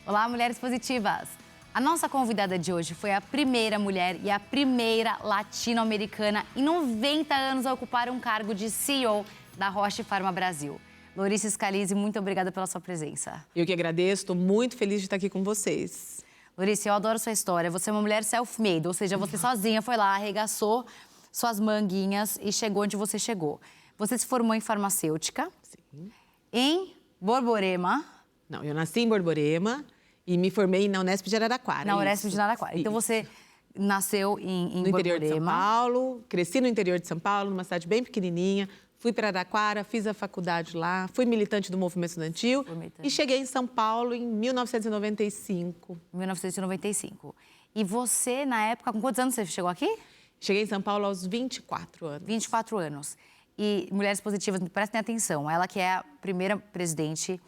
Olá, mulheres positivas! A nossa convidada de hoje foi a primeira mulher e a primeira latino-americana em 90 anos a ocupar um cargo de CEO da Roche Pharma Brasil. Laurice Scalise, muito obrigada pela sua presença. Eu que agradeço, estou muito feliz de estar aqui com vocês. Laurice, eu adoro sua história. Você é uma mulher self-made, ou seja, você sozinha foi lá, arregaçou suas manguinhas e chegou onde você chegou. Você se formou em farmacêutica, Sim. em Borborema. Não, eu nasci em Borborema e me formei na Unesp de Araraquara. Na Unesp de Araraquara. Isso. Então você nasceu em no interior de São Borborema. Paulo, cresci no interior de São Paulo, numa cidade bem pequenininha. Fui para Araraquara, fiz a faculdade lá, fui militante do movimento estudantil e cheguei em São Paulo em 1995. 1995. E você, na época, com quantos anos você chegou aqui? Cheguei em São Paulo aos 24 anos. 24 anos. E Mulheres Positivas, prestem atenção, ela que é a primeira presidente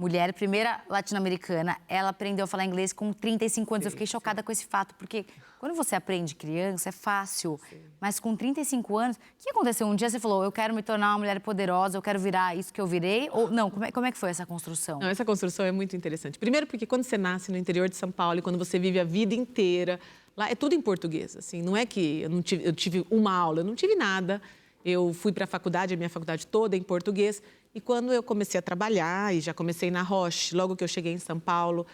mulher, primeira latino-americana, ela aprendeu a falar inglês com 35 anos. Eu fiquei chocada com esse fato, porque quando você aprende criança, é fácil. Mas com 35 anos, o que aconteceu? Um dia você falou, eu quero me tornar uma mulher poderosa, eu quero virar isso que eu virei? Ou não, como é que foi essa construção? Não, essa construção é muito interessante. Primeiro porque quando você nasce no interior de São Paulo e quando você vive a vida inteira, lá é tudo em português, assim. Não é que eu tive uma aula, eu não tive nada. Eu fui para a faculdade, a minha faculdade toda em português. E quando eu comecei a trabalhar, e já comecei na Roche, logo que eu cheguei em São Paulo,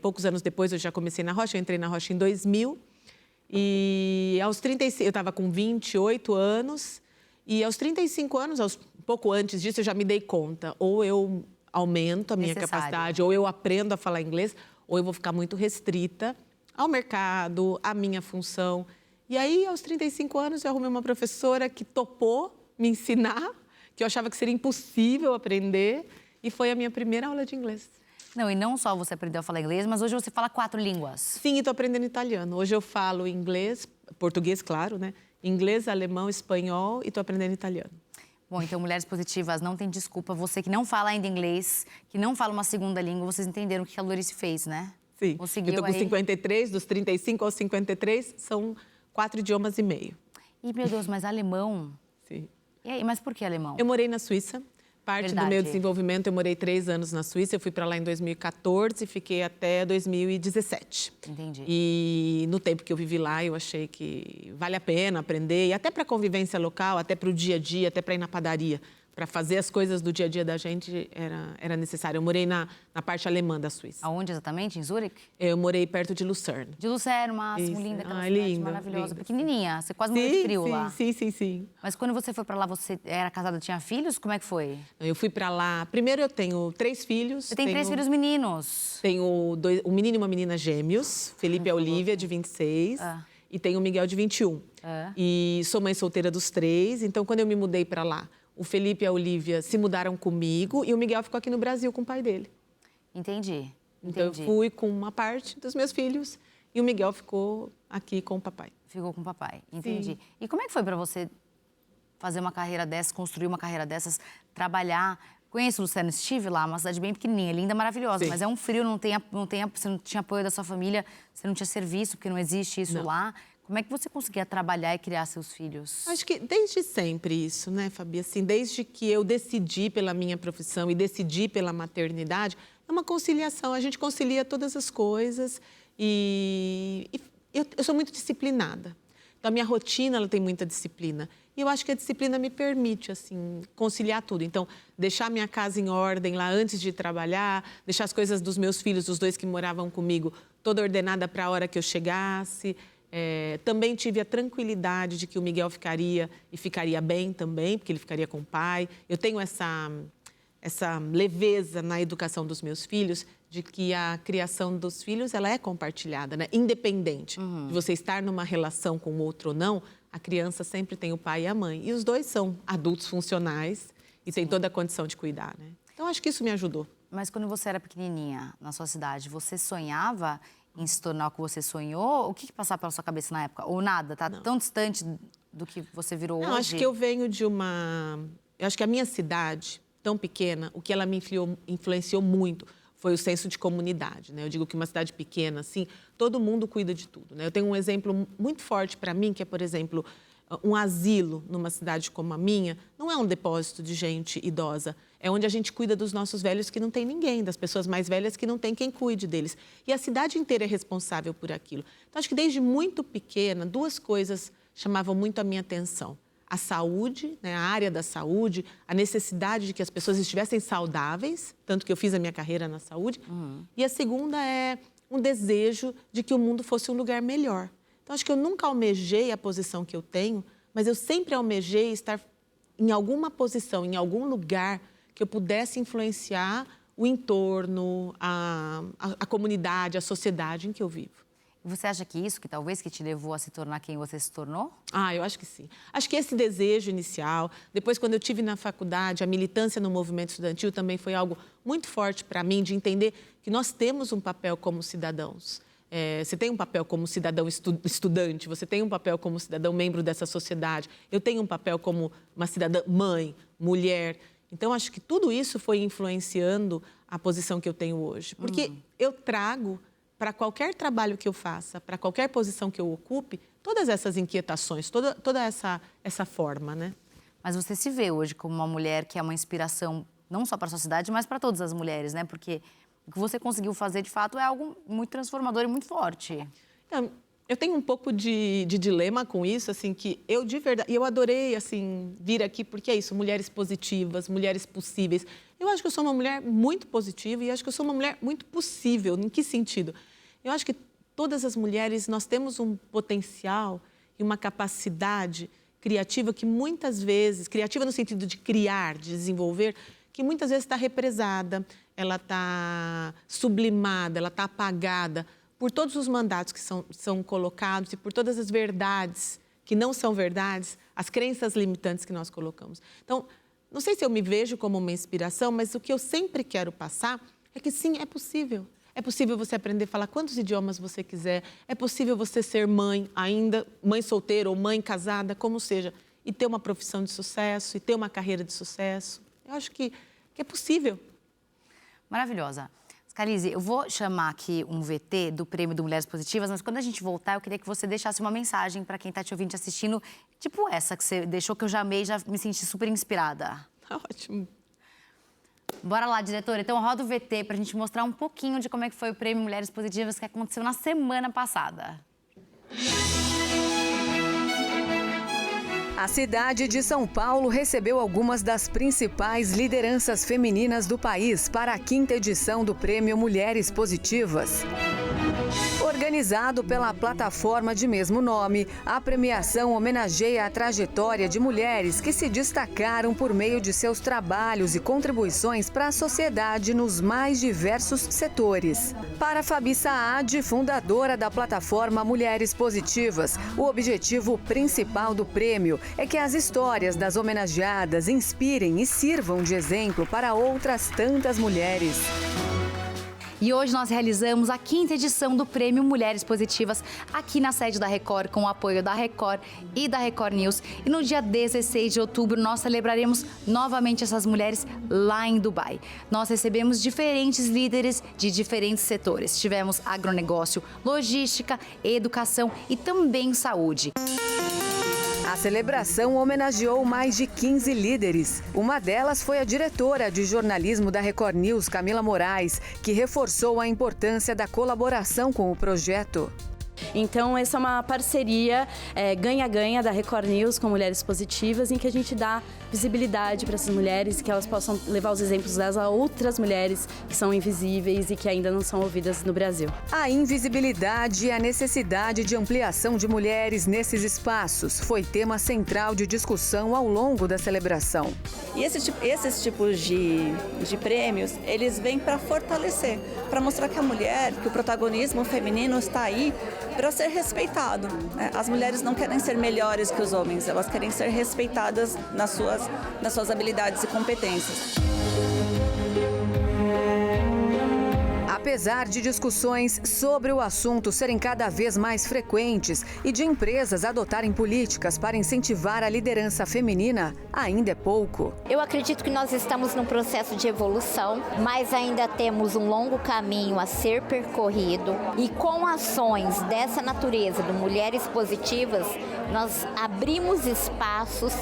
poucos anos depois eu já comecei na Roche, eu entrei na Roche em 2000. E aos 35, eu estava com 28 anos, e aos 35 anos, pouco antes disso, eu já me dei conta, ou eu aumento a minha capacidade, ou eu aprendo a falar inglês, ou eu vou ficar muito restrita ao mercado, à minha função. E aí, aos 35 anos, eu arrumei uma professora que topou me ensinar, que eu achava que seria impossível aprender, e foi a minha primeira aula de inglês. Não, e não só você aprendeu a falar inglês, mas hoje você fala 4 línguas. Sim, e estou aprendendo italiano. Hoje eu falo inglês, português, claro, né? Inglês, alemão, espanhol e estou aprendendo italiano. Bom, então, Mulheres Positivas, não tem desculpa. Você que não fala ainda inglês, que não fala uma segunda língua, vocês entenderam o que a Laurice fez, né? Sim, conseguiu eu estou com 53, dos 35 aos 53, são 4 idiomas e meio. E, meu Deus, mas alemão? Sim. E aí, mas por que alemão? Eu morei na Suíça. Parte do meu desenvolvimento, eu morei 3 anos na Suíça. Eu fui para lá em 2014 e fiquei até 2017. Entendi. E no tempo que eu vivi lá, eu achei que vale a pena aprender. E até para a convivência local, até para o dia a dia, até para ir na padaria. Para fazer as coisas do dia a dia da gente, era necessário. Eu morei na parte alemã da Suíça. Aonde exatamente? Em Zurique? Eu morei perto de Lucerne. De Lucerne, máximo, Isso. linda, aquela Ah, cidade lindo, maravilhosa. lindo. Pequenininha, você quase morreu de frio lá. Sim. Mas quando você foi para lá, você era casada, tinha filhos? Como é que foi? Eu fui para lá... Primeiro, eu tenho 3 filhos. Você tem 3 filhos meninos? Tenho um menino e uma menina gêmeos, Felipe e a Olivia, de 26, e tenho o Miguel, de 21. E sou mãe solteira dos 3, então quando eu me mudei para lá, o Felipe e a Olivia se mudaram comigo e o Miguel ficou aqui no Brasil com o pai dele. Entendi. Então eu fui com uma parte dos meus filhos e o Miguel ficou aqui com o papai. Ficou com o papai, entendi. Sim. E como é que foi para você fazer uma carreira dessas, construir uma carreira dessas, trabalhar? Conheço Lucerne, estive lá, uma cidade bem pequenininha, linda, maravilhosa, mas é um frio, você não tinha apoio da sua família, você não tinha serviço, porque não existe isso lá. Como é que você conseguia trabalhar e criar seus filhos? Acho que desde sempre isso, né, Fabi? Assim, desde que eu decidi pela minha profissão e decidi pela maternidade, é uma conciliação. A gente concilia todas as coisas e eu sou muito disciplinada. Então, a minha rotina, ela tem muita disciplina. E eu acho que a disciplina me permite, assim, conciliar tudo. Então, deixar minha casa em ordem lá antes de trabalhar, deixar as coisas dos meus filhos, os 2 que moravam comigo, toda ordenada para a hora que eu chegasse. Também tive a tranquilidade de que o Miguel ficaria e ficaria bem também, porque ele ficaria com o pai. Eu tenho essa leveza na educação dos meus filhos, de que a criação dos filhos ela é compartilhada, né? Independente de você estar numa relação com o outro ou não, a criança sempre tem o pai e a mãe. E os 2 são adultos funcionais e têm toda a condição de cuidar, né? Então, acho que isso me ajudou. Mas quando você era pequenininha, na sua cidade, você sonhava em se tornar o que você sonhou? O que passava pela sua cabeça na época? Ou nada? Tá tão distante do que você virou hoje? Acho que eu venho de uma... Eu acho que a minha cidade, tão pequena, o que ela me influenciou muito foi o senso de comunidade, né? Eu digo que uma cidade pequena, assim, todo mundo cuida de tudo, né? Eu tenho um exemplo muito forte para mim, que é, por exemplo, um asilo numa cidade como a minha não é um depósito de gente idosa. É onde a gente cuida dos nossos velhos que não tem ninguém, das pessoas mais velhas que não tem quem cuide deles. E a cidade inteira é responsável por aquilo. Então, acho que desde muito pequena, duas coisas chamavam muito a minha atenção. A saúde, né, a área da saúde, a necessidade de que as pessoas estivessem saudáveis, tanto que eu fiz a minha carreira na saúde. E a segunda é um desejo de que o mundo fosse um lugar melhor. Então, acho que eu nunca almejei a posição que eu tenho, mas eu sempre almejei estar em alguma posição, em algum lugar que eu pudesse influenciar o entorno, a comunidade, a sociedade em que eu vivo. E você acha que isso, que talvez que te levou a se tornar quem você se tornou? Eu acho que sim. Acho que esse desejo inicial, depois quando eu tive na faculdade, a militância no movimento estudantil também foi algo muito forte para mim, de entender que nós temos um papel como cidadãos. Você tem um papel como cidadão estudante, você tem um papel como cidadão membro dessa sociedade, eu tenho um papel como uma cidadã mãe, mulher. Então, acho que tudo isso foi influenciando a posição que eu tenho hoje. Porque eu trago para qualquer trabalho que eu faça, para qualquer posição que eu ocupe, todas essas inquietações, toda essa forma, né? Mas você se vê hoje como uma mulher que é uma inspiração não só para a sociedade, mas para todas as mulheres, né? Porque o que você conseguiu fazer, de fato, é algo muito transformador e muito forte. Eu tenho um pouco de dilema com isso, assim, que eu de verdade, eu adorei, assim, vir aqui porque é isso, mulheres positivas, mulheres possíveis. Eu acho que eu sou uma mulher muito positiva e acho que eu sou uma mulher muito possível. Em que sentido? Eu acho que todas as mulheres, nós temos um potencial e uma capacidade criativa que muitas vezes, criativa no sentido de criar, de desenvolver, que muitas vezes está represada, ela está sublimada, ela está apagada por todos os mandatos que são colocados e por todas as verdades que não são verdades, as crenças limitantes que nós colocamos. Então, não sei se eu me vejo como uma inspiração, mas o que eu sempre quero passar é que sim, é possível. É possível você aprender a falar quantos idiomas você quiser, é possível você ser mãe ainda, mãe solteira ou mãe casada, como seja, e ter uma profissão de sucesso, e ter uma carreira de sucesso. Eu acho que é possível. Maravilhosa. Scalise, eu vou chamar aqui um VT do Prêmio do Mulheres Positivas, mas quando a gente voltar, eu queria que você deixasse uma mensagem para quem está te ouvindo, te assistindo, tipo essa que você deixou, que eu já amei, já me senti super inspirada. Ótimo. Bora lá, diretora. Então, roda o VT para a gente mostrar um pouquinho de como é que foi o Prêmio Mulheres Positivas que aconteceu na semana passada. A cidade de São Paulo recebeu algumas das principais lideranças femininas do país para a 5ª edição do Prêmio Mulheres Positivas. Organizado pela plataforma de mesmo nome, a premiação homenageia a trajetória de mulheres que se destacaram por meio de seus trabalhos e contribuições para a sociedade nos mais diversos setores. Para Fabi Saad, fundadora da plataforma Mulheres Positivas, o objetivo principal do prêmio é que as histórias das homenageadas inspirem e sirvam de exemplo para outras tantas mulheres. E hoje nós realizamos a 5ª edição do Prêmio Mulheres Positivas aqui na sede da Record, com o apoio da Record e da Record News. E no dia 16 de outubro nós celebraremos novamente essas mulheres lá em Dubai. Nós recebemos diferentes líderes de diferentes setores. Tivemos agronegócio, logística, educação e também saúde. A celebração homenageou mais de 15 líderes. Uma delas foi a diretora de jornalismo da Record News, Camila Moraes, que reforçou a importância da colaboração com o projeto. Então, essa é uma parceria ganha-ganha da Record News com Mulheres Positivas, em que a gente dá visibilidade para essas mulheres, que elas possam levar os exemplos delas a outras mulheres que são invisíveis e que ainda não são ouvidas no Brasil. A invisibilidade e a necessidade de ampliação de mulheres nesses espaços foi tema central de discussão ao longo da celebração. E esses tipos de prêmios, eles vêm para fortalecer, para mostrar que a mulher, que o protagonismo feminino está aí para ser respeitado. As mulheres não querem ser melhores que os homens, elas querem ser respeitadas nas suas habilidades e competências. Apesar de discussões sobre o assunto serem cada vez mais frequentes e de empresas adotarem políticas para incentivar a liderança feminina, ainda é pouco. Eu acredito que nós estamos num processo de evolução, mas ainda temos um longo caminho a ser percorrido. E com ações dessa natureza, de Mulheres Positivas, nós abrimos espaços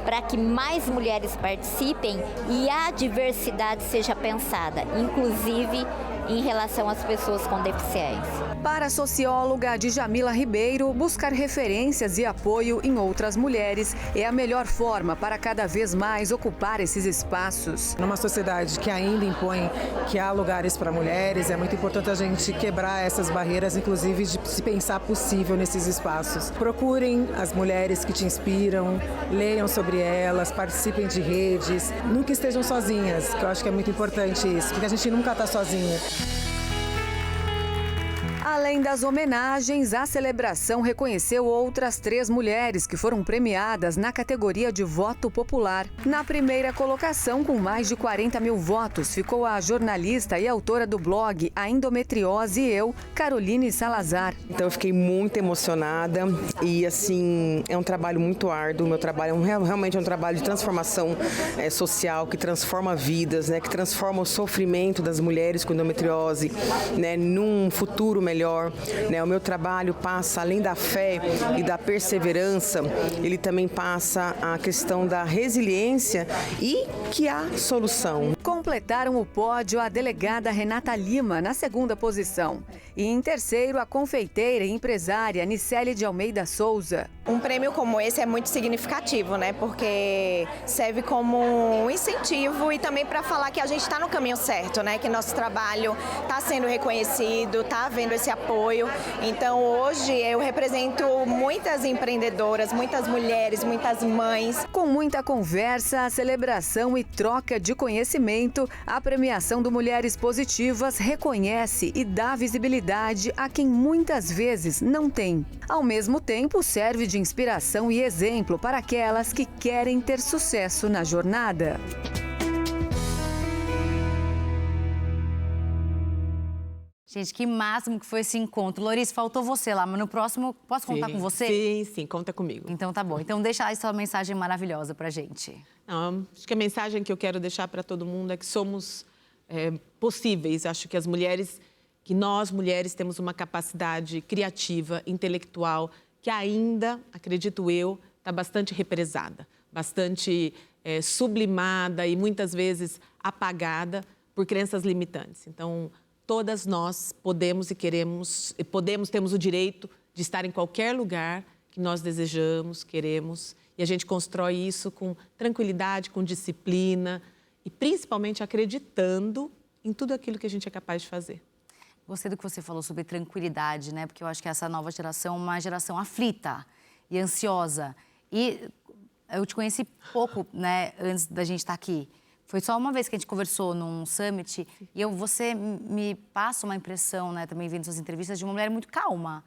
para que mais mulheres participem e a diversidade seja pensada, inclusive em relação às pessoas com deficiência. Para a socióloga Djamila Ribeiro, buscar referências e apoio em outras mulheres é a melhor forma para cada vez mais ocupar esses espaços. Numa sociedade que ainda impõe que há lugares para mulheres, é muito importante a gente quebrar essas barreiras, inclusive de se pensar possível nesses espaços. Procurem as mulheres que te inspiram, leiam sobre elas, participem de redes, nunca estejam sozinhas, que eu acho que é muito importante isso, porque a gente nunca está sozinha. Além das homenagens, a celebração reconheceu outras 3 mulheres que foram premiadas na categoria de voto popular. Na primeira colocação, com mais de 40 mil votos, ficou a jornalista e autora do blog A Endometriose e Eu, Caroline Salazar. Então eu fiquei muito emocionada e assim, é um trabalho muito árduo. Meu trabalho realmente é um trabalho de transformação social, que transforma vidas, né, que transforma o sofrimento das mulheres com endometriose, né, num futuro melhor. Né, o meu trabalho passa, além da fé e da perseverança, ele também passa a questão da resiliência e que há solução. Completaram o pódio a delegada Renata Lima, na segunda posição. E em terceiro, a confeiteira e empresária Nicele de Almeida Souza. Um prêmio como esse é muito significativo, né? Porque serve como um incentivo e também para falar que a gente está no caminho certo, né? Que nosso trabalho está sendo reconhecido, está havendo esse apoio. Então, hoje eu represento muitas empreendedoras, muitas mulheres, muitas mães. Com muita conversa, a celebração e troca de conhecimento, a premiação do Mulheres Positivas reconhece e dá visibilidade a quem muitas vezes não tem. Ao mesmo tempo, serve de inspiração e exemplo para aquelas que querem ter sucesso na jornada. Gente, que máximo que foi esse encontro. Loris, faltou você lá, mas no próximo, posso contar com você? Sim, conta comigo. Então tá bom. Então deixa aí sua mensagem maravilhosa pra gente. Não, acho que a mensagem que eu quero deixar para todo mundo é que somos possíveis. Acho que as mulheres, que nós mulheres temos uma capacidade criativa, intelectual, que ainda, acredito eu, está bastante represada, bastante sublimada e muitas vezes apagada por crenças limitantes. Então, todas nós podemos e queremos, temos o direito de estar em qualquer lugar que nós desejamos, queremos, e a gente constrói isso com tranquilidade, com disciplina e principalmente acreditando em tudo aquilo que a gente é capaz de fazer. Gostei do que você falou sobre tranquilidade, né? Porque eu acho que essa nova geração é uma geração aflita e ansiosa. E eu te conheci pouco, né, antes da gente estar aqui. Foi só uma vez que a gente conversou num summit e você me passa uma impressão, né, também vendo suas entrevistas, de uma mulher muito calma.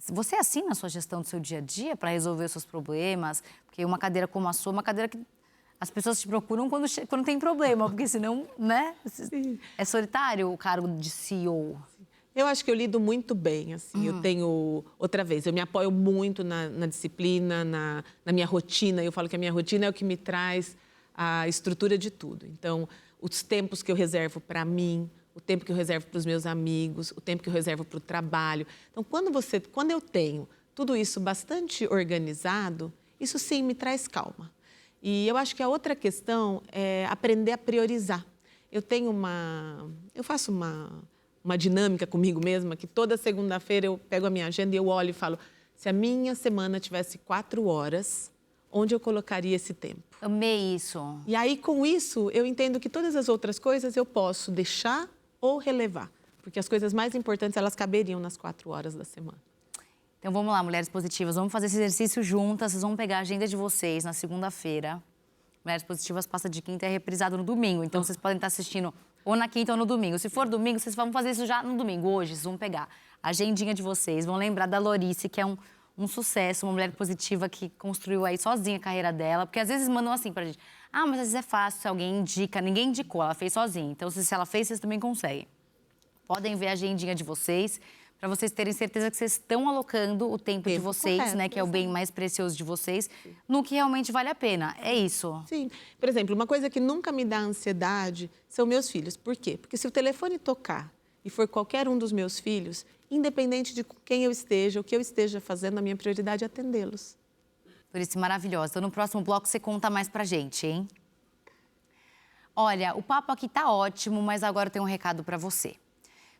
Você é assim na sua gestão do seu dia a dia para resolver os seus problemas? Porque uma cadeira como a sua, uma cadeira que as pessoas te procuram quando tem problema, porque senão, né, é solitário o cargo de CEO. Eu acho que eu lido muito bem, assim, eu tenho, outra vez, eu me apoio muito na disciplina, na minha rotina. Eu falo que a minha rotina é o que me traz a estrutura de tudo. Então, os tempos que eu reservo para mim, o tempo que eu reservo para os meus amigos, o tempo que eu reservo para o trabalho. Então, quando eu tenho tudo isso bastante organizado, isso sim me traz calma. E eu acho que a outra questão é aprender a priorizar. Eu faço uma dinâmica comigo mesma, que toda segunda-feira eu pego a minha agenda e eu olho e falo, se a minha semana tivesse 4 horas, onde eu colocaria esse tempo? Amei isso. E aí, com isso, eu entendo que todas as outras coisas eu posso deixar ou relevar. Porque as coisas mais importantes, elas caberiam nas 4 horas da semana. Então vamos lá, Mulheres Positivas, vamos fazer esse exercício juntas. Vocês vão pegar a agenda de vocês na segunda-feira. Mulheres Positivas passa de quinta e é reprisado no domingo. Então vocês podem estar assistindo ou na quinta ou no domingo. Se for domingo, vocês vão fazer isso já no domingo. Hoje, vocês vão pegar a agendinha de vocês, vão lembrar da Lorice, que é um sucesso, uma mulher positiva que construiu aí sozinha a carreira dela. Porque às vezes mandam assim pra gente, mas às vezes é fácil, se alguém indica. Ninguém indicou, ela fez sozinha. Então, se ela fez, vocês também conseguem. Podem ver a agendinha de vocês, para vocês terem certeza que vocês estão alocando o tempo de vocês, correto, né, que é o bem mais precioso de vocês, no que realmente vale a pena. É isso. Sim. Por exemplo, uma coisa que nunca me dá ansiedade são meus filhos. Por quê? Porque se o telefone tocar e for qualquer um dos meus filhos, independente de quem eu esteja, o que eu esteja fazendo, a minha prioridade é atendê-los. Dorice, maravilhosa. Então, no próximo bloco você conta mais pra gente, hein? Olha, o papo aqui tá ótimo, mas agora eu tenho um recado pra você.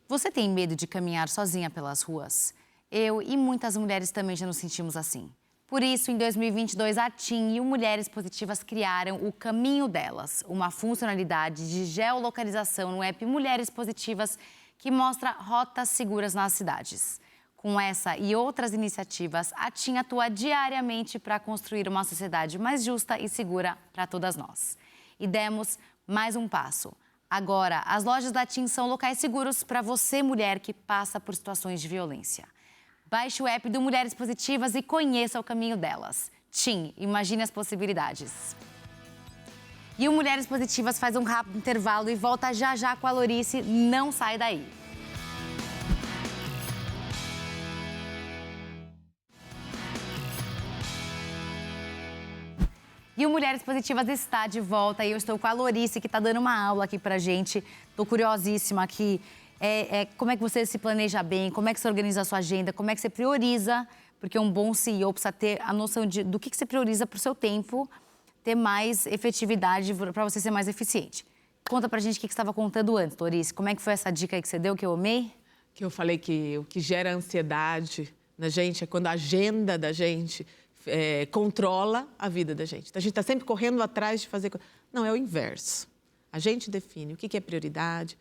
Você tem medo de caminhar sozinha pelas ruas? Eu e muitas mulheres também já nos sentimos assim. Por isso, em 2022, a TIM e o Mulheres Positivas criaram o Caminho Delas, uma funcionalidade de geolocalização no app Mulheres Positivas que mostra rotas seguras nas cidades. Com essa e outras iniciativas, a TIM atua diariamente para construir uma sociedade mais justa e segura para todas nós. E demos mais um passo. Agora, as lojas da TIM são locais seguros para você, mulher, que passa por situações de violência. Baixe o app do Mulheres Positivas e conheça o Caminho Delas. TIM, imagine as possibilidades. E o Mulheres Positivas faz um rápido intervalo e volta já já com a Lorice. Não sai daí. E o Mulheres Positivas está de volta e eu estou com a Lorice, que está dando uma aula aqui pra gente. Estou curiosíssima aqui. Como é que você se planeja bem, como é que você organiza a sua agenda, como é que você prioriza, porque um bom CEO precisa ter a noção do que você prioriza para o seu tempo, ter mais efetividade para você ser mais eficiente. Conta pra gente o que você estava contando antes, Lorice. Como é que foi essa dica aí que você deu, que eu amei? Que eu falei que o que gera ansiedade na gente é quando a agenda da gente controla a vida da gente. Então, a gente está sempre correndo atrás de fazer... Não, é o inverso. A gente define o que é prioridade.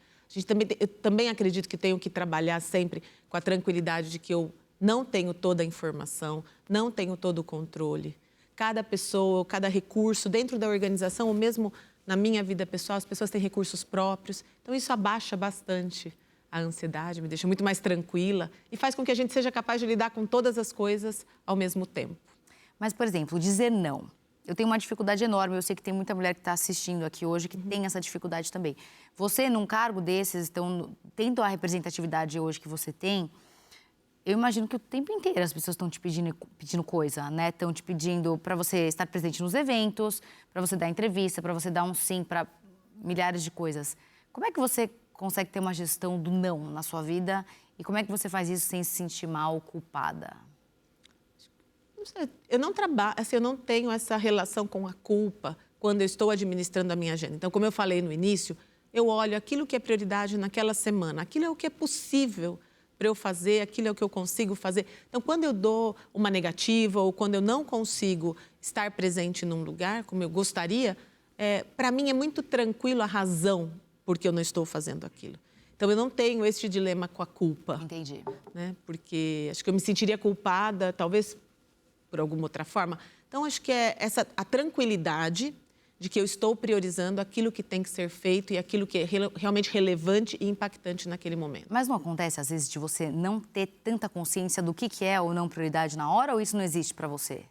Eu também acredito que tenho que trabalhar sempre com a tranquilidade de que eu não tenho toda a informação, não tenho todo o controle. Cada pessoa, cada recurso dentro da organização, ou mesmo na minha vida pessoal, as pessoas têm recursos próprios. Então, isso abaixa bastante a ansiedade, me deixa muito mais tranquila e faz com que a gente seja capaz de lidar com todas as coisas ao mesmo tempo. Mas, por exemplo, dizer não. Eu tenho uma dificuldade enorme, eu sei que tem muita mulher que está assistindo aqui hoje que tem essa dificuldade também. Você, num cargo desses, então, tendo a representatividade hoje que você tem, eu imagino que o tempo inteiro as pessoas estão te pedindo coisa, né? Estão te pedindo para você estar presente nos eventos, para você dar entrevista, para você dar um sim para milhares de coisas. Como é que você consegue ter uma gestão do não na sua vida e como é que você faz isso sem se sentir mal, culpada? Eu não trabalho, assim, eu não tenho essa relação com a culpa quando eu estou administrando a minha agenda. Então, como eu falei no início, eu olho aquilo que é prioridade naquela semana, aquilo é o que é possível para eu fazer, aquilo é o que eu consigo fazer. Então, quando eu dou uma negativa ou quando eu não consigo estar presente num lugar como eu gostaria, para mim é muito tranquilo a razão por que eu não estou fazendo aquilo. Então, eu não tenho esse dilema com a culpa. Entendi. Né? Porque acho que eu me sentiria culpada, talvez por alguma outra forma. Então, acho que é a tranquilidade de que eu estou priorizando aquilo que tem que ser feito e aquilo que é realmente relevante e impactante naquele momento. Mas não acontece, às vezes, de você não ter tanta consciência do que é ou não prioridade na hora, ou isso não existe para você?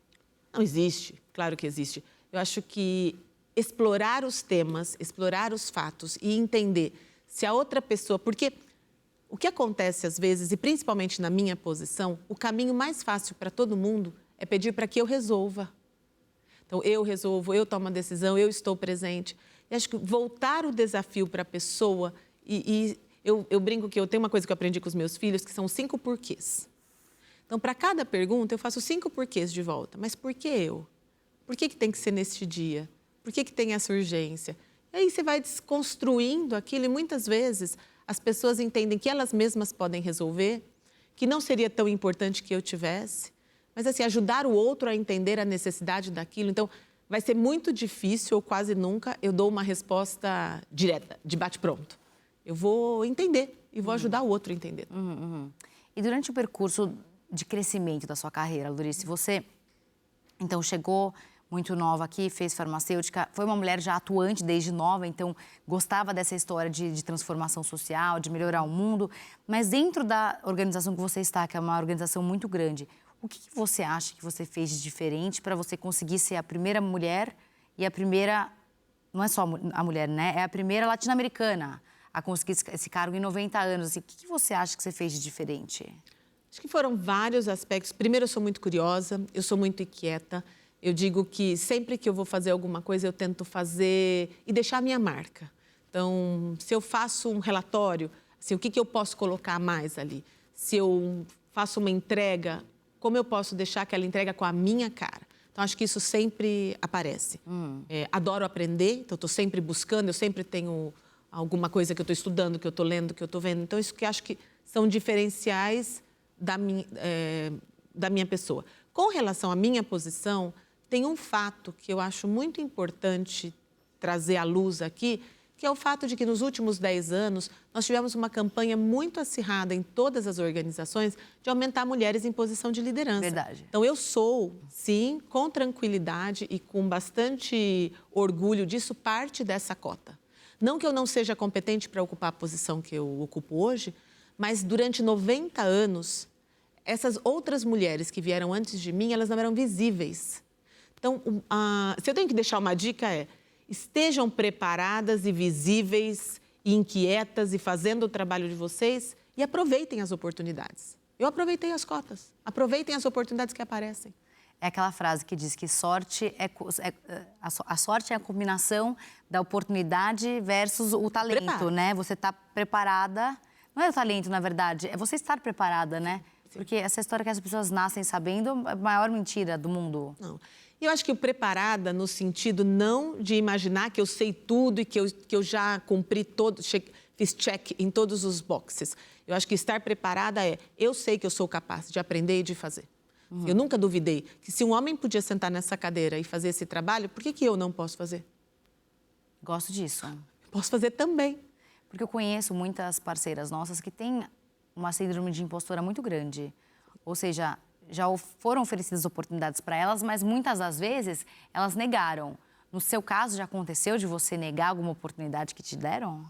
Não existe, claro que existe. Eu acho que explorar os temas, explorar os fatos e entender se a outra pessoa... Porque o que acontece às vezes, e principalmente na minha posição, o caminho mais fácil para todo mundo é pedir para que eu resolva. Então, eu resolvo, eu tomo a decisão, eu estou presente. E acho que voltar o desafio para a pessoa... Eu brinco que eu tenho uma coisa que eu aprendi com os meus filhos, que são 5 porquês. Então, para cada pergunta, eu faço 5 porquês de volta. Mas por que eu? Por que tem que ser neste dia? Por que tem essa urgência? E aí você vai desconstruindo aquilo e muitas vezes as pessoas entendem que elas mesmas podem resolver, que não seria tão importante que eu tivesse. Mas, assim, ajudar o outro a entender a necessidade daquilo. Então, vai ser muito difícil, ou quase nunca, eu dou uma resposta direta, de bate-pronto. Eu vou entender e vou ajudar o outro a entender. E durante o percurso de crescimento da sua carreira, Lorice, você, então, chegou muito nova aqui, fez farmacêutica, foi uma mulher já atuante desde nova, então gostava dessa história de transformação social, de melhorar o mundo. Mas dentro da organização que você está, que é uma organização muito grande, o que você acha que você fez de diferente para você conseguir ser a primeira mulher e a primeira... Não é só a mulher, né? É a primeira latino-americana a conseguir esse cargo em 90 anos. Assim, o que você acha que você fez de diferente? Acho que foram vários aspectos. Primeiro, eu sou muito curiosa, eu sou muito inquieta. Eu digo que sempre que eu vou fazer alguma coisa, eu tento fazer e deixar a minha marca. Então, se eu faço um relatório, assim, o que eu posso colocar mais ali? Se eu faço uma entrega... Como eu posso deixar aquela entrega com a minha cara? Então, acho que isso sempre aparece. Adoro aprender, então estou sempre buscando, eu sempre tenho alguma coisa que eu estou estudando, que eu estou lendo, que eu estou vendo. Então, isso que acho que são diferenciais da minha pessoa. Com relação à minha posição, tem um fato que eu acho muito importante trazer à luz aqui, que é o fato de que nos últimos 10 anos nós tivemos uma campanha muito acirrada em todas as organizações de aumentar mulheres em posição de liderança. Verdade. Então, eu sou, sim, com tranquilidade e com bastante orgulho disso, parte dessa cota. Não que eu não seja competente para ocupar a posição que eu ocupo hoje, mas durante 90 anos, essas outras mulheres que vieram antes de mim, elas não eram visíveis. Então, se eu tenho que deixar uma dica estejam preparadas e visíveis, e inquietas e fazendo o trabalho de vocês e aproveitem as oportunidades. Eu aproveitei as cotas, aproveitem as oportunidades que aparecem. É aquela frase que diz que a sorte é a combinação da oportunidade versus o talento, Preparo. né? Você está preparada, não é o talento, na verdade, é você estar preparada, né? Sim. Porque essa história que as pessoas nascem sabendo é a maior mentira do mundo. Não. E eu acho que o preparada no sentido não de imaginar que eu sei tudo e que eu já cumpri fiz check em todos os boxes. Eu acho que estar preparada eu sei que eu sou capaz de aprender e de fazer. Eu nunca duvidei que se um homem podia sentar nessa cadeira e fazer esse trabalho, por que eu não posso fazer? Gosto disso. Posso fazer também. Porque eu conheço muitas parceiras nossas que têm uma síndrome de impostora muito grande. Ou seja, já foram oferecidas oportunidades para elas, mas muitas das vezes elas negaram. No seu caso, já aconteceu de você negar alguma oportunidade que te deram?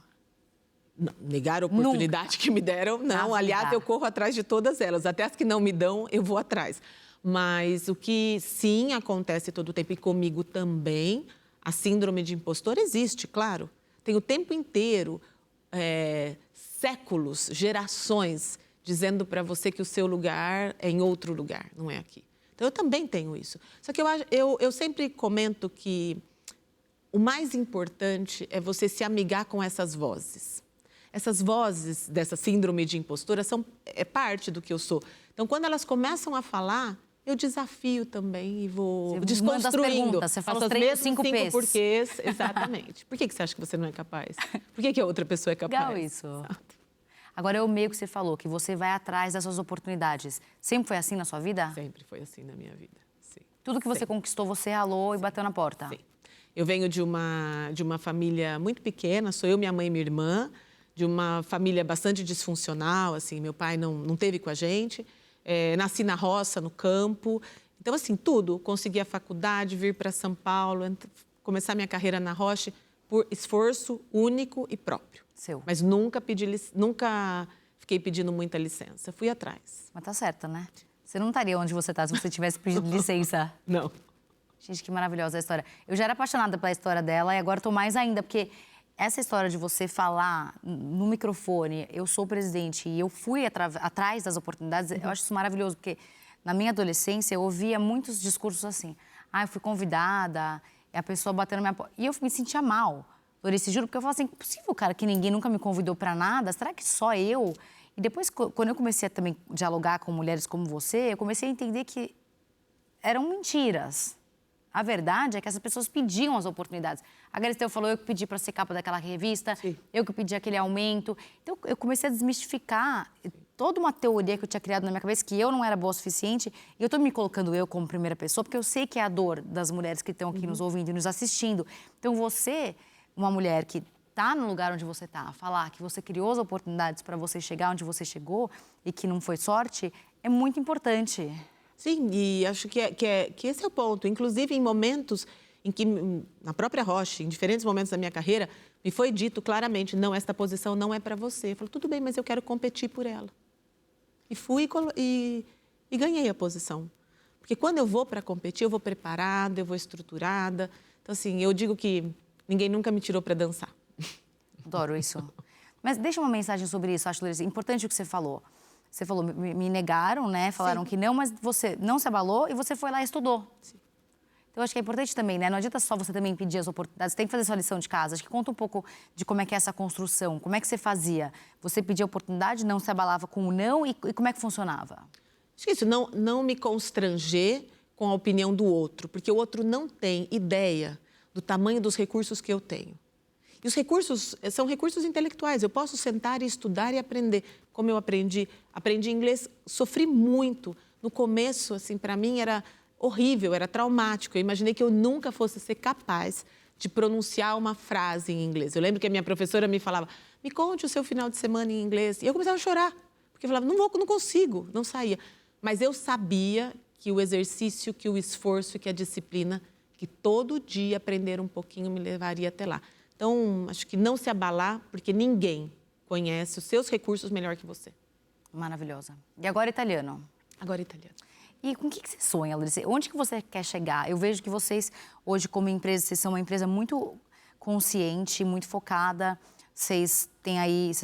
Não, negar a oportunidade que me deram, não. Aliás, eu corro atrás de todas elas. Até as que não me dão, eu vou atrás. Mas o que sim acontece todo o tempo, e comigo também, a síndrome de impostor existe, claro. Tem o tempo inteiro, séculos, gerações, dizendo para você que o seu lugar é em outro lugar, não é aqui. Então, eu também tenho isso. Só que eu sempre comento que o mais importante é você se amigar com essas vozes. Essas vozes dessa síndrome de impostora é parte do que eu sou. Então, quando elas começam a falar, eu desafio também e vou desconstruindo. Você fala os 5 P's. porquês, exatamente. Por que você acha que você não é capaz? Por que a outra pessoa é capaz? Legal isso. Agora, é o meio que você falou, que você vai atrás das suas oportunidades. Sempre foi assim na sua vida? Sempre foi assim na minha vida, sim. Tudo que você conquistou, você ralou e bateu na porta? Sim. Eu venho de uma família muito pequena, sou eu, minha mãe e minha irmã, de uma família bastante disfuncional, assim, meu pai não teve com a gente, nasci na roça, no campo, então, assim, tudo, consegui a faculdade, vir para São Paulo, começar minha carreira na Roche por esforço único e próprio. Seu. Mas nunca fiquei pedindo muita licença, fui atrás. Mas tá certa, né? Você não estaria onde você tá se você tivesse pedido licença. Não. Gente, que maravilhosa a história. Eu já era apaixonada pela história dela e agora estou mais ainda, porque essa história de você falar no microfone, eu sou presidente e eu fui atrás das oportunidades, eu acho isso maravilhoso, porque na minha adolescência eu ouvia muitos discursos assim, eu fui convidada, e a pessoa bateu na minha porta. E eu me sentia mal, Dorice, juro, porque eu falava assim, impossível, cara, que ninguém nunca me convidou para nada, será que só eu? E depois, quando eu comecei a também dialogar com mulheres como você, eu comecei a entender que eram mentiras. A verdade é que essas pessoas pediam as oportunidades. A Galisteu falou, eu que pedi para ser capa daquela revista, sim, eu que pedi aquele aumento. Então, eu comecei a desmistificar toda uma teoria que eu tinha criado na minha cabeça, que eu não era boa o suficiente. E eu estou me colocando eu como primeira pessoa, porque eu sei que é a dor das mulheres que estão aqui nos ouvindo e nos assistindo. Então, você, uma mulher que está no lugar onde você está, falar que você criou as oportunidades para você chegar onde você chegou e que não foi sorte, é muito importante. Sim, e acho que esse é o ponto. Inclusive, em momentos em que, na própria Roche, em diferentes momentos da minha carreira, me foi dito claramente, não, esta posição não é para você. Eu falei, tudo bem, mas eu quero competir por ela. E fui e ganhei a posição. Porque quando eu vou para competir, eu vou preparada, eu vou estruturada. Então, assim, eu digo que ninguém nunca me tirou para dançar. Adoro isso. Mas deixa uma mensagem sobre isso, acho, Larissa, importante o que você falou. Você falou, me negaram, né? Falaram, sim, que não, mas você não se abalou e você foi lá e estudou. Sim. Então, acho que é importante também, né? Não adianta só você também pedir as oportunidades, você tem que fazer sua lição de casa. Acho que conta um pouco de como é que é essa construção, como é que você fazia? Você pedia oportunidade, não se abalava com o não e como é que funcionava? Acho que isso, não me constranger com a opinião do outro, porque o outro não tem ideia do tamanho dos recursos que eu tenho. E os recursos são recursos intelectuais. Eu posso sentar e estudar e aprender. Como eu aprendi inglês, sofri muito. No começo, assim, para mim era horrível, era traumático. Eu imaginei que eu nunca fosse ser capaz de pronunciar uma frase em inglês. Eu lembro que a minha professora me falava, me conte o seu final de semana em inglês. E eu começava a chorar, porque eu falava, não consigo, não saía. Mas eu sabia que o exercício, que o esforço, que a disciplina, que todo dia aprender um pouquinho me levaria até lá. Então, acho que não se abalar, porque ninguém conhece os seus recursos melhor que você. Maravilhosa. E agora italiano? Agora italiano. E com o que você sonha, Larissa? Onde que você quer chegar? Eu vejo que vocês, hoje, como empresa, vocês são uma empresa muito consciente, muito focada. Vocês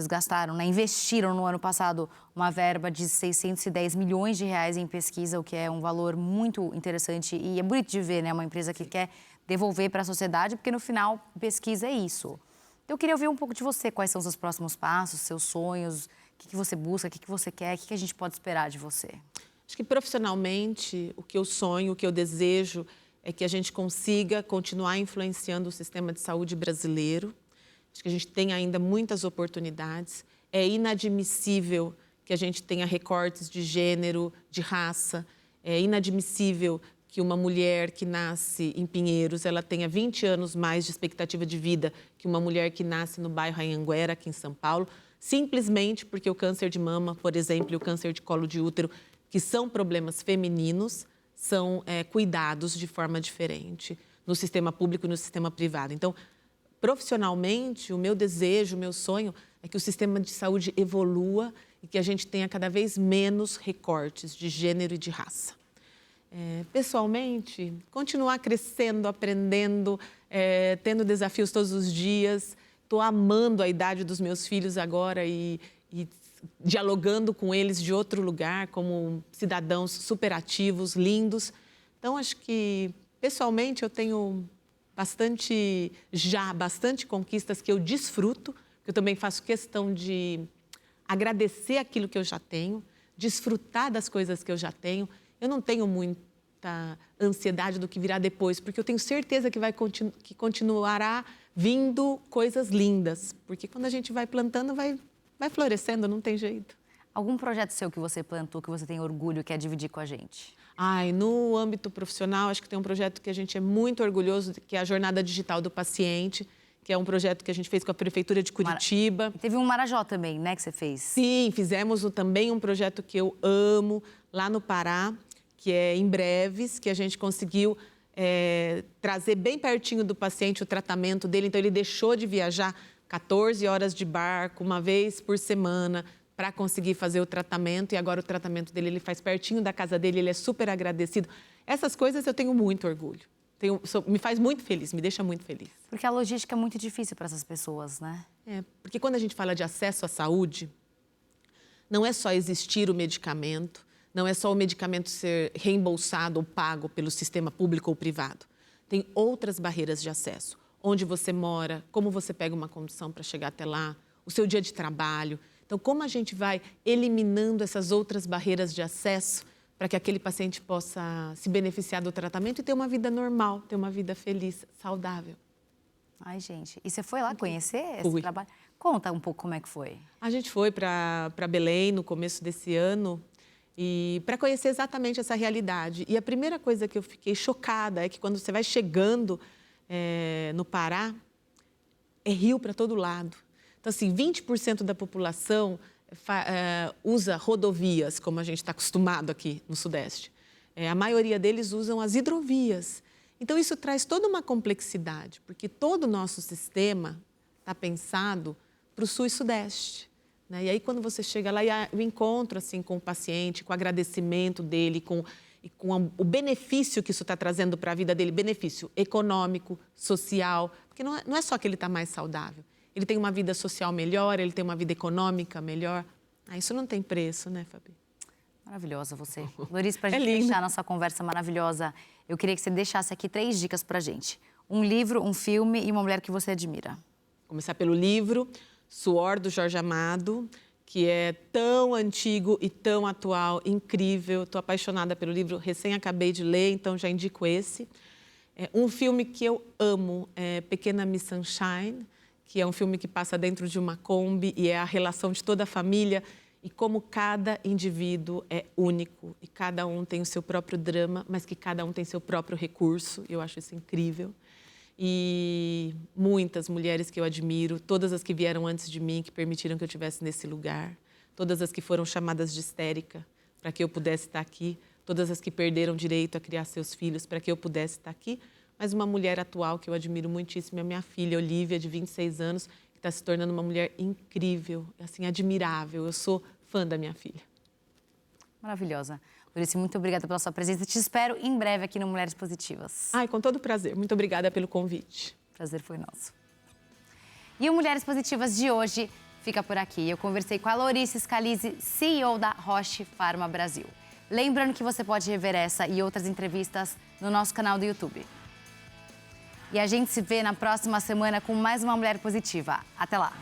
gastaram, né? Investiram no ano passado uma verba de 610 milhões de reais em pesquisa, o que é um valor muito interessante. E é bonito de ver, né? Uma empresa que quer devolver para a sociedade, porque no final, pesquisa é isso. Então, eu queria ouvir um pouco de você. Quais são os seus próximos passos, seus sonhos? O que você busca, o que você quer? O que a gente pode esperar de você? Acho que profissionalmente, o que eu sonho, o que eu desejo é que a gente consiga continuar influenciando o sistema de saúde brasileiro. Acho que a gente tem ainda muitas oportunidades. É inadmissível que a gente tenha recortes de gênero, de raça. É inadmissível que uma mulher que nasce em Pinheiros, ela tenha 20 anos mais de expectativa de vida que uma mulher que nasce no bairro Anhanguera, aqui em São Paulo, simplesmente porque o câncer de mama, por exemplo, e o câncer de colo de útero, que são problemas femininos, são cuidados de forma diferente no sistema público e no sistema privado. Então, profissionalmente, o meu desejo, o meu sonho é que o sistema de saúde evolua e que a gente tenha cada vez menos recortes de gênero e de raça. Pessoalmente, continuar crescendo, aprendendo, tendo desafios todos os dias. Estou amando a idade dos meus filhos agora e dialogando com eles de outro lugar, como cidadãos superativos, lindos. Então, acho que, pessoalmente, eu tenho bastante conquistas que eu desfruto, que eu também faço questão de agradecer aquilo que eu já tenho, desfrutar das coisas que eu já tenho. Eu não tenho muita ansiedade do que virá depois, porque eu tenho certeza que continuará vindo coisas lindas, porque quando a gente vai plantando, vai florescendo, não tem jeito. Algum projeto seu que você plantou, que você tem orgulho, quer dividir com a gente? No âmbito profissional, acho que tem um projeto que a gente é muito orgulhoso, que é a Jornada Digital do Paciente, que é um projeto que a gente fez com a Prefeitura de Curitiba. Teve um Marajó também, né, que você fez? Sim, fizemos também um projeto que eu amo, lá no Pará, que é Em Breves, que a gente conseguiu trazer bem pertinho do paciente o tratamento dele. Então, ele deixou de viajar 14 horas de barco, uma vez por semana, para conseguir fazer o tratamento. E agora o tratamento dele ele faz pertinho da casa dele, ele é super agradecido. Essas coisas eu tenho muito orgulho. Me faz muito feliz, me deixa muito feliz. Porque a logística é muito difícil para essas pessoas, né? Porque quando a gente fala de acesso à saúde, não é só existir o medicamento, não é só o medicamento ser reembolsado ou pago pelo sistema público ou privado. Tem outras barreiras de acesso. Onde você mora, como você pega uma condução para chegar até lá, o seu dia de trabalho. Então, como a gente vai eliminando essas outras barreiras de acesso para que aquele paciente possa se beneficiar do tratamento e ter uma vida normal, ter uma vida feliz, saudável. Ai, gente. E você foi lá conhecer esse trabalho? Conta um pouco como é que foi. A gente foi para Belém no começo desse ano e para conhecer exatamente essa realidade. E a primeira coisa que eu fiquei chocada é que quando você vai chegando no Pará, é rio para todo lado. Então, assim, 20% da população usa rodovias, como a gente está acostumado aqui no Sudeste. A maioria deles usam as hidrovias. Então, isso traz toda uma complexidade, porque todo o nosso sistema está pensado para o Sul e Sudeste. Né? E aí, quando você chega lá, e o encontro assim, com o paciente, com o agradecimento dele, com o benefício que isso está trazendo para a vida dele, benefício econômico, social, porque não é só que ele está mais saudável. Ele tem uma vida social melhor, ele tem uma vida econômica melhor. Isso não tem preço, né, Fabi? Maravilhosa você. Larissa, para a gente fechar nossa conversa maravilhosa, eu queria que você deixasse aqui 3 dicas para a gente. Um livro, um filme e uma mulher que você admira. Começar pelo livro Suor, do Jorge Amado, que é tão antigo e tão atual, incrível. Estou apaixonada pelo livro, recém acabei de ler, então já indico esse. Um filme que eu amo é Pequena Miss Sunshine, que é um filme que passa dentro de uma Kombi e é a relação de toda a família e como cada indivíduo é único e cada um tem o seu próprio drama, mas que cada um tem seu próprio recurso. Eu acho isso incrível. E muitas mulheres que eu admiro, todas as que vieram antes de mim, que permitiram que eu estivesse nesse lugar, todas as que foram chamadas de histérica para que eu pudesse estar aqui, todas as que perderam direito a criar seus filhos para que eu pudesse estar aqui, mas uma mulher atual que eu admiro muitíssimo é a minha filha, Olivia, de 26 anos, que está se tornando uma mulher incrível, assim, admirável. Eu sou fã da minha filha. Maravilhosa. Laurice, muito obrigada pela sua presença. Te espero em breve aqui no Mulheres Positivas. Ai, com todo prazer. Muito obrigada pelo convite. Prazer foi nosso. E o Mulheres Positivas de hoje fica por aqui. Eu conversei com a Laurice Scalise, CEO da Roche Pharma Brasil. Lembrando que você pode rever essa e outras entrevistas no nosso canal do YouTube. E a gente se vê na próxima semana com mais uma Mulher Positiva. Até lá!